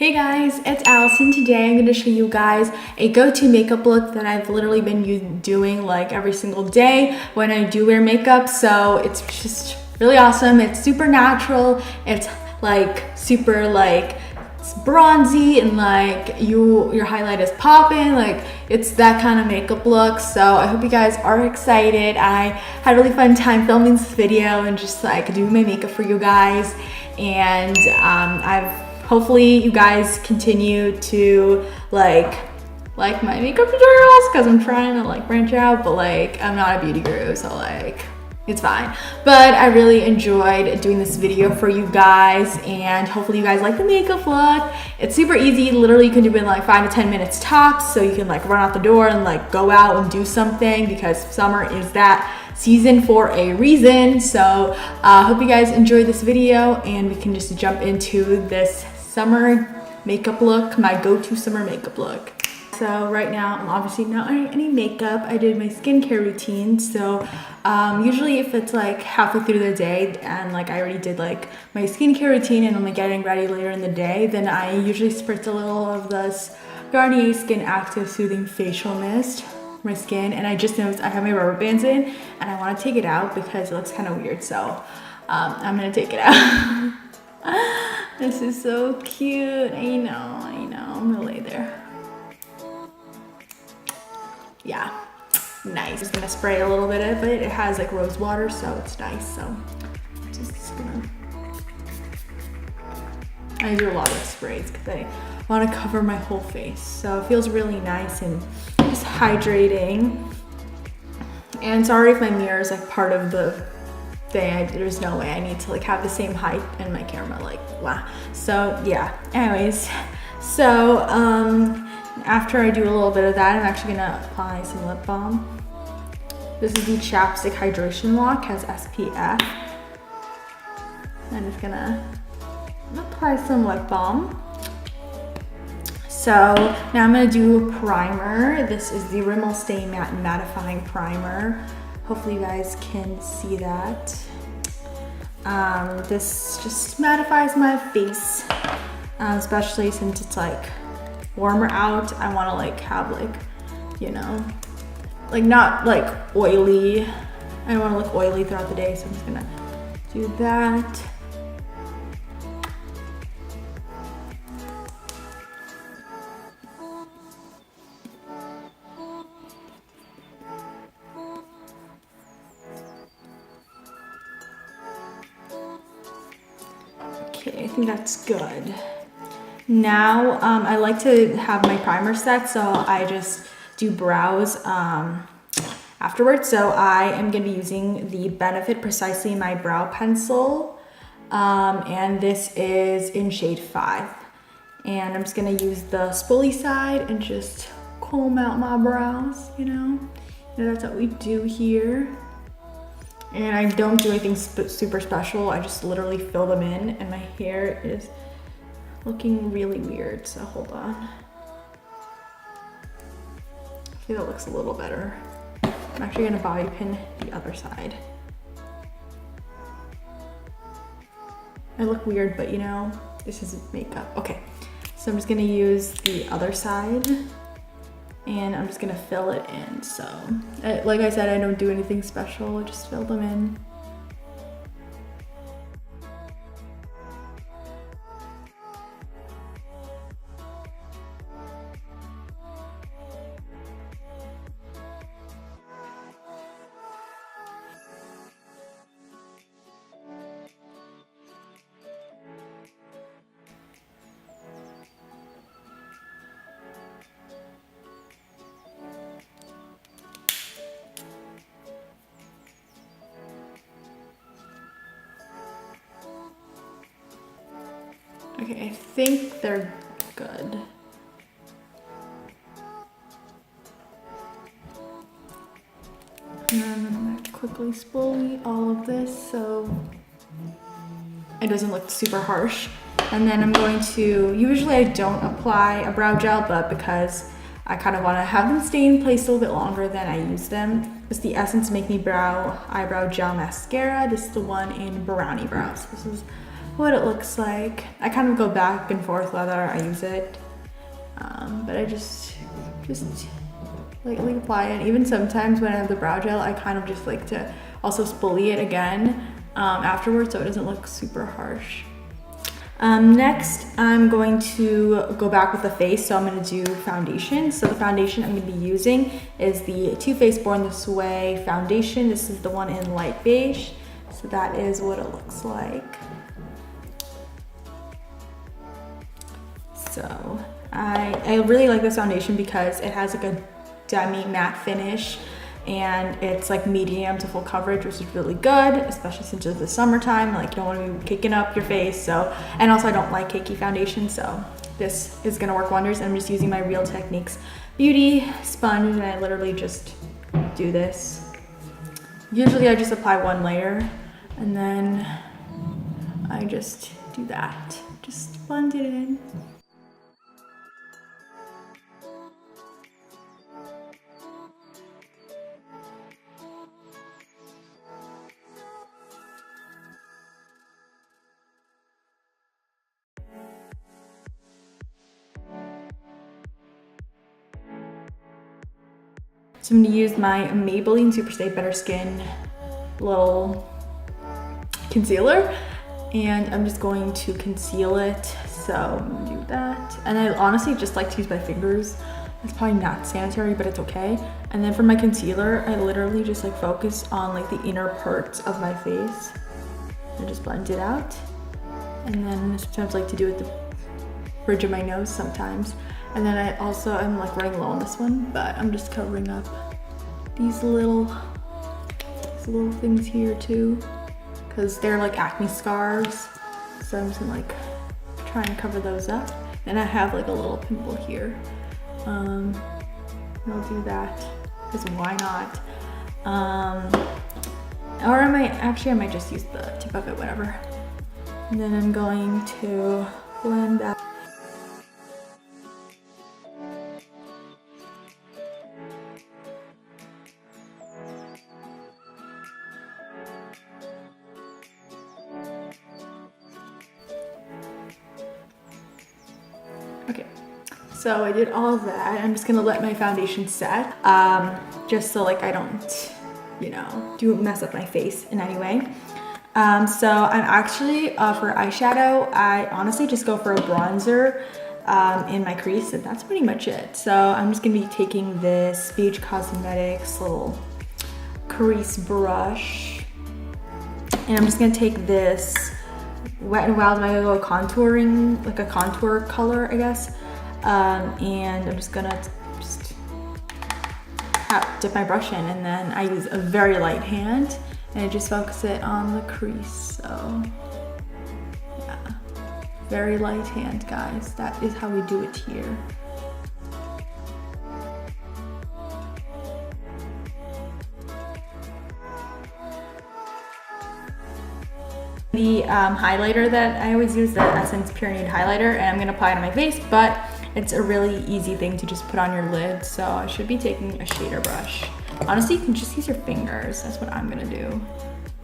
Hey guys, it's Allison. Today I'm going to show you guys a go-to makeup look that I've literally been doing like every single day when I do wear makeup. So it's just really awesome. It's super natural. It's like super like bronzy and like your highlight is popping. Like it's that kind of makeup look. So I hope you guys are excited. I had a really fun time filming this video and just like doing my makeup for you guys. And hopefully you guys continue to like my makeup tutorials because I'm trying to like branch out, but like I'm not a beauty guru, so like it's fine. But I really enjoyed doing this video for you guys, and hopefully you guys like the makeup look. It's super easy. Literally you can do it in like 5 to 10 minutes tops, so you can like run out the door and like go out and do something because summer is that season for a reason. So hope you guys enjoyed this video, and we can just jump into this summer makeup look, my go-to summer makeup look. So right now I'm obviously not wearing any makeup. I did my skincare routine. So usually if it's like halfway through the day and like I already did like my skincare routine and I'm like getting ready later in the day, then I usually spritz a little of this Garnier Skin Active Soothing Facial Mist for my skin. And I just noticed I have my rubber bands in and I want to take it out because it looks kind of weird. So I'm gonna take it out. This is so cute. I know. I'm gonna lay there. Yeah, nice. Just gonna spray a little bit of it. It has like rose water, so it's nice. So just gonna. I do a lot of sprays because I want to cover my whole face, so it feels really nice and just hydrating. And sorry if my mirror is like part of the thing. There's no way I need to like have the same height in my camera, like wow. So yeah, anyways, so after I do a little bit of that, I'm actually gonna apply some lip balm. This is the Chapstick Hydration Lock, has SPF. I'm just gonna apply some lip balm. So now I'm gonna do a primer. This is the Rimmel Stay Matte Mattifying Primer. Hopefully you guys can see that. This just mattifies my face, especially since it's like warmer out. I want to like have like, you know, like not like oily. I don't want to look oily throughout the day, so I'm just gonna do that. Okay, I think that's good. Now, I like to have my primer set, so I just do brows afterwards. So I am going to be using the Benefit Precisely My Brow Pencil, and this is in shade 5. And I'm just going to use the spoolie side and just comb out my brows, you know? And that's what we do here. And I don't do anything super special. I just literally fill them in, and my hair is looking really weird, so hold on. Okay, that looks a little better. I'm actually gonna bobby pin the other side. I look weird, but you know, this is makeup. Okay, so I'm just gonna use the other side, and I'm just gonna fill it in. So, like I said, I don't do anything special, just fill them in. Okay, I think they're good. And then I'm gonna quickly spoolie all of this so it doesn't look super harsh. And then I'm going to, usually I don't apply a brow gel, but because I kind of want to have them stay in place a little bit longer than I use them. It's the Essence Make Me Eyebrow Gel Mascara. This is the one in Brownie Brows. This is what it looks like. I kind of go back and forth whether I use it, but I just lightly apply it. Even sometimes when I have the brow gel, I kind of just like to also spoolie it again afterwards so it doesn't look super harsh. Next, I'm going to go back with the face, so I'm going to do foundation. So the foundation I'm going to be using is the Too Faced Born This Way foundation. This is the one in light beige. So that is what it looks like. So I really like this foundation because it has like a demi matte finish and it's like medium to full coverage, which is really good, especially since it's the summertime. Like you don't want to be caking up your face. So, and also I don't like cakey foundation, so this is gonna work wonders. I'm just using my Real Techniques beauty sponge, and I literally just do this. Usually I just apply one layer and then I just do that. Just blend it in. So I'm gonna use my Maybelline Super Stay Better Skin little concealer, and I'm just going to conceal it. So I'm gonna do that. And I honestly just like to use my fingers. It's probably not sanitary, but it's okay. And then for my concealer, I literally just like focus on like the inner parts of my face and just blend it out. And then sometimes I like to do it at the bridge of my nose sometimes. And then I'm like running low on this one, but I'm just covering up these little things here too, because they're like acne scars. So I'm just gonna like try and cover those up. And I have like a little pimple here. And I'll do that, because why not? Or I might just use the tip of it, whatever. And then I'm going to blend that. Okay, so I did all of that. I'm just gonna let my foundation set, just so like I don't, mess up my face in any way. So I'm actually, for eyeshadow, I honestly just go for a bronzer in my crease, and that's pretty much it. So I'm just gonna be taking this Beach Cosmetics little crease brush, and I'm just gonna take this Wet n Wild Mega contouring, like a contour color, I guess. And I'm just gonna dip my brush in, and then I use a very light hand, and I just focus it on the crease. So yeah, very light hand, guys. That is how we do it here. The highlighter that I always use, the Essence Pure Nude highlighter, and I'm gonna apply it on my face, but it's a really easy thing to just put on your lid, so I should be taking a shader brush. Honestly, you can just use your fingers. That's what I'm gonna do,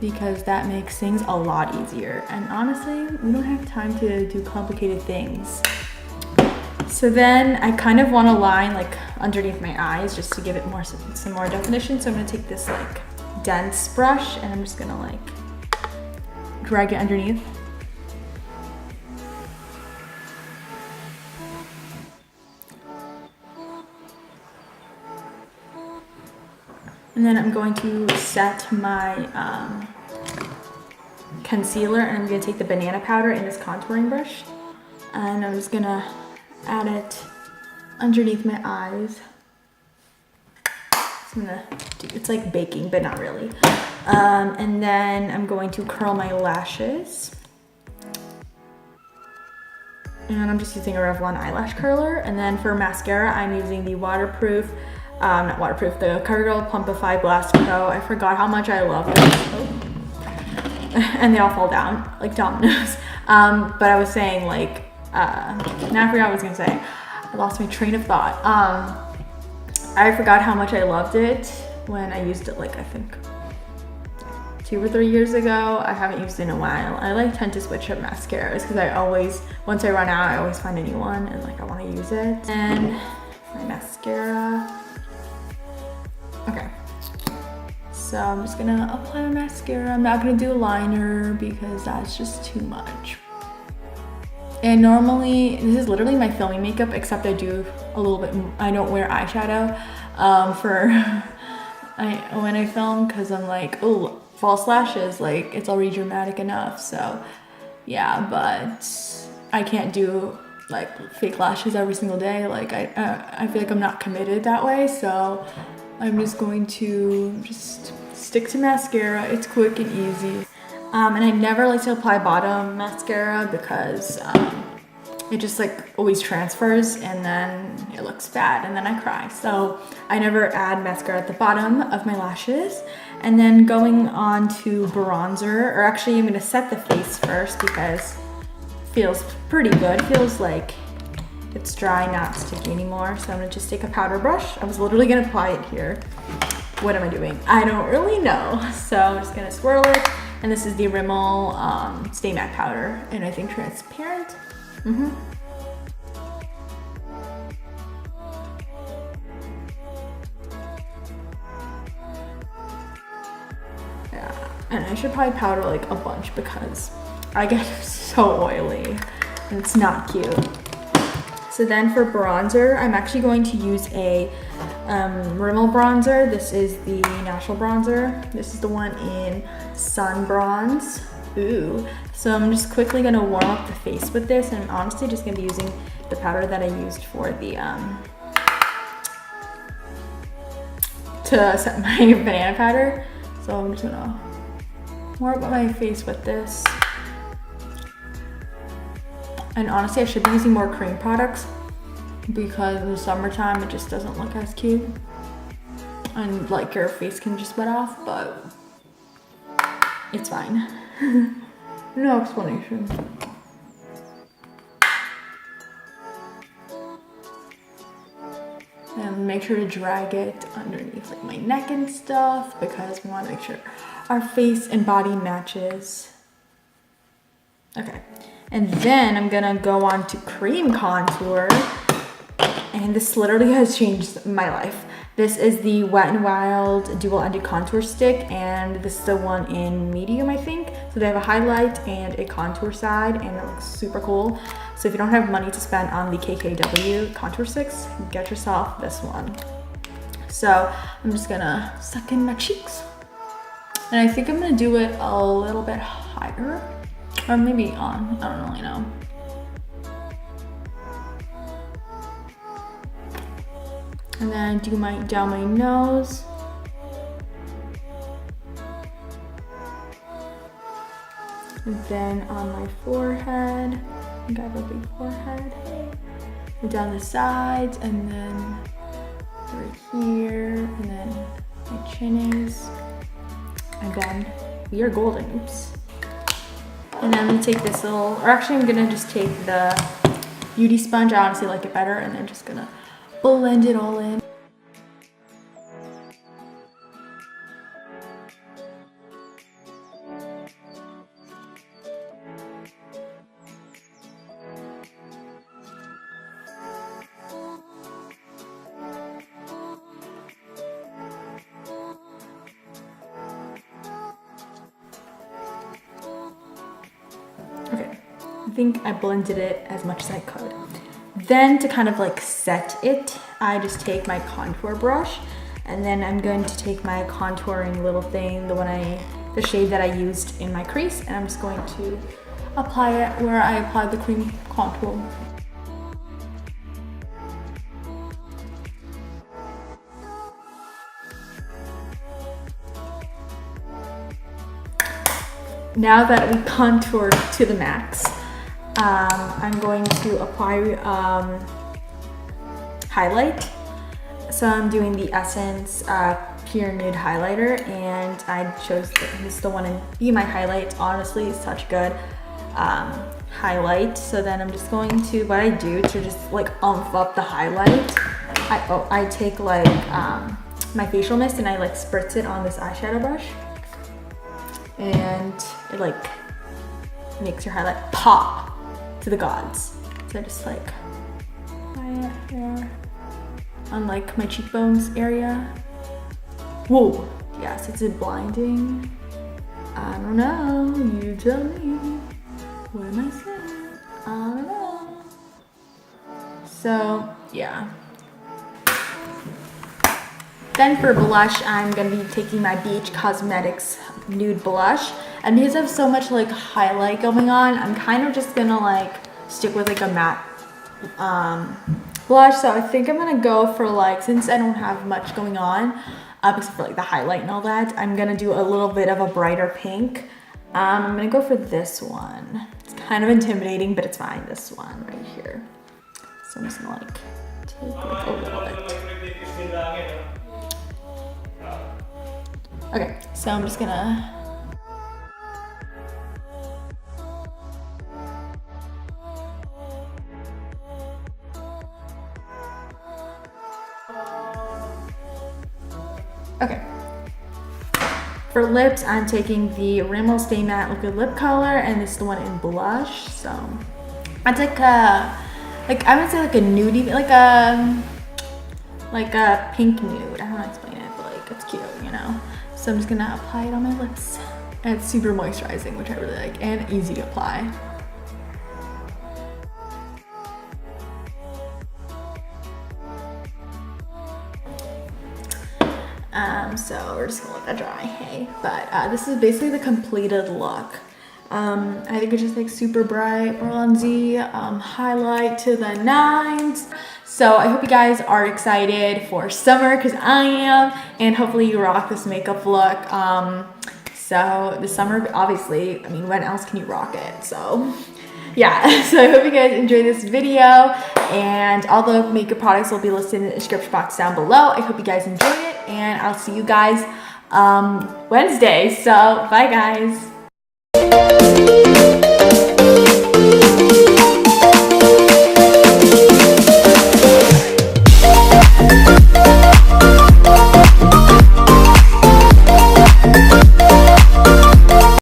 because that makes things a lot easier. And honestly, we don't have time to do complicated things. So then I kind of want to line like underneath my eyes just to give it some more definition. So I'm gonna take this like dense brush, and I'm just gonna like drag it underneath. And then I'm going to set my concealer, and I'm gonna take the banana powder in this contouring brush, and I'm just gonna add it underneath my eyes. So I'm gonna it's like baking, but not really. And then I'm going to curl my lashes. And I'm just using a Revlon eyelash curler. And then for mascara, I'm using the waterproof, not waterproof, the CoverGirl Plumpify Blast Pro. I forgot how much I love this. Oh. And they all fall down like dominoes. But I was saying like, now I forgot what I was gonna say. I lost my train of thought. I forgot how much I loved it when I used it like I think 2 or 3 years ago. I haven't used it in a while. I tend to switch up mascaras because I always, once I run out, I always find a new one and like I want to use it. And my mascara. Okay. So I'm just gonna apply my mascara. I'm not gonna do a liner because that's just too much. And normally, this is literally my filming makeup, except I do a little bit, I don't wear eyeshadow when I film, because I'm like, oh, false lashes, like it's already dramatic enough. So yeah, but I can't do like fake lashes every single day. Like I feel like I'm not committed that way. So I'm just going to just stick to mascara. It's quick and easy. And I never like to apply bottom mascara because it just like always transfers and then it looks bad and then I cry. So I never add mascara at the bottom of my lashes. And then going on to bronzer, or actually I'm gonna set the face first because it feels pretty good. It feels like it's dry, not sticky anymore. So I'm gonna just take a powder brush. I was literally gonna apply it here. What am I doing? I don't really know. So I'm just gonna swirl it. And this is the Rimmel Stay Matte Powder, and I think transparent. Yeah, and I should probably powder like a bunch because I get so oily and it's not cute. So then for bronzer, I'm actually going to use a Rimmel bronzer. This is the natural bronzer. This is the one in Sun Bronze. Ooh. So I'm just quickly gonna warm up the face with this, and I'm honestly just gonna be using the powder that I used for the to set my banana powder. So I'm just gonna warm up my face with this. And honestly, I should be using more cream products because in the summertime it just doesn't look as cute. And like your face can just wet off, but it's fine. No explanation. And make sure to drag it underneath like my neck and stuff because we want to make sure our face and body matches. Okay. And then I'm gonna go on to cream contour. And this literally has changed my life. This is the Wet n Wild Dual Ended Contour Stick, and this is the one in medium, I think. So they have a highlight and a contour side, and it looks super cool. So if you don't have money to spend on the KKW contour sticks, get yourself this one. So I'm just gonna suck in my cheeks. And I think I'm gonna do it a little bit higher, or maybe on, I don't really know. And then do down my nose. And then on my forehead. I think I have a big forehead. And down the sides, and then right here, and then my chin is. And then we are golden, oops. And then I'm gonna take this little, or actually I'm gonna just take the beauty sponge. I honestly like it better, and then just gonna blend it all in. Okay, I think I blended it as much as I could. Then to kind of like set it, I just take my contour brush, and then I'm going to take my contouring little thing, the shade that I used in my crease, and I'm just going to apply it where I applied the cream contour. Now that we contoured to the max, I'm going to apply highlight. So I'm doing the Essence Pure Nude Highlighter, and I chose this is the one in Be My Highlight. Honestly, it's such good highlight. So then I'm just going to, what I do to just like umph up the highlight, I take like my facial mist and I like spritz it on this eyeshadow brush. and it like makes your highlight pop to the gods. So I just like apply it here on like my cheekbones area. Whoa, yes, it's blinding. I don't know, you tell me. What am I saying? I don't know. So yeah. Then for blush, I'm gonna be taking my Beach Cosmetics nude blush, and because I have so much like highlight going on, I'm kind of just gonna like stick with like a matte blush. So I think I'm gonna go for like, since I don't have much going on except for like the highlight and all that, I'm gonna do a little bit of a brighter pink. I'm gonna go for this one. It's kind of intimidating, but it's fine. This one right here. So I'm just gonna like take like a little bit. Okay, so I'm just gonna okay. For lips, I'm taking the Rimmel Stay Matte Liquid Lip Color, and this is the one in blush. So it's like a, like I would say like a nudie, like a pink nude. I don't know how to explain it, but like it's cute, you know. So I'm just gonna apply it on my lips. And it's super moisturizing, which I really like, and easy to apply. So we're just gonna let that dry, hey? But this is basically the completed look. I think it's just like super bright, bronzy, highlight to the nines. So I hope you guys are excited for summer, because I am, and hopefully you rock this makeup look. So the summer, obviously, I mean, when else can you rock it? So yeah, so I hope you guys enjoyed this video, and all the makeup products will be listed in the description box down below. I hope you guys enjoyed it, and I'll see you guys Wednesday. So bye guys.